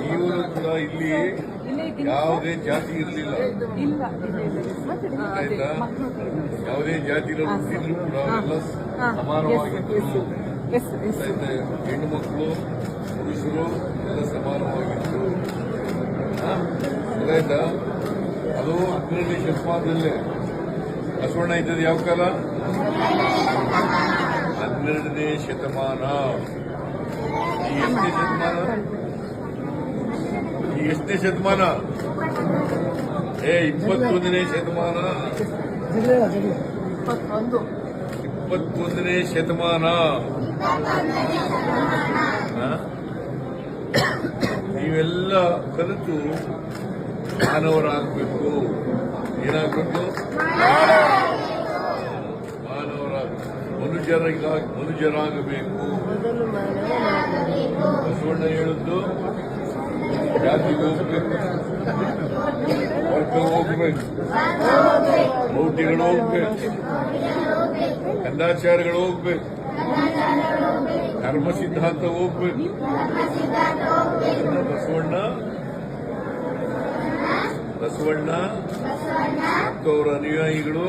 ಇವರು ಕೂಡ ಇಲ್ಲಿ ಯಾವುದೇ ಜಾತಿ ಇರಲಿಲ್ಲ ಆಯ್ತಾ. ಯಾವುದೇ ಜಾತಿಗಳು ಹುಟ್ಟಿದ್ರು ಕೂಡ ಎಲ್ಲ ಸಮಾನವಾಗಿದ್ರು. ಆಯ್ತಾ, ಹೆಣ್ಣು ಮಕ್ಕಳು ಪುರುಷರು ಎಲ್ಲ ಸಮಾನವಾಗಿದ್ರು. ಆಯ್ತಾ, ಅದು 12ನೇ ಶತಮಾನದಲ್ಲೇ. ಬಸವಣ್ಣ ಇದ್ದದ್ದು ಯಾವ ಕಾಲ? 12ನೇ ಶತಮಾನ. ಈ ಎಷ್ಟನೇ ಶತಮಾನ? ಈ ಎಷ್ಟನೇ ಶತಮಾನ? 21ನೇ ಶತಮಾನ. 21ನೇ ಶತಮಾನ. ನೀವೆಲ್ಲ ಕಲಿತು ಮಾನವರಾಗಬೇಕು. ಏನಾಗಬೇಕು? ಮನುಜರಾಗಬೇಕು. ಬಸವಣ್ಣ ಹೇಳಿದ್ದು ಜಾತಿಗೆ ಹೋಗ್ಬೇಕು, ವರ್ಗಕ್ಕೆ ಹೋಗ್ಬೇಕು, ಮೌಢ್ಯಗಳು ಹೋಗ್ಬೇಕು, ಕಂದಾಚಾರಗಳು ಹೋಗ್ಬೇಕು, ಧರ್ಮ ಸಿದ್ಧಾಂತ ಹೋಗ್ಬೇಕು. ಬಸವಣ್ಣ ಮತ್ತು ಅವರ ಅನುಯಾಯಿಗಳು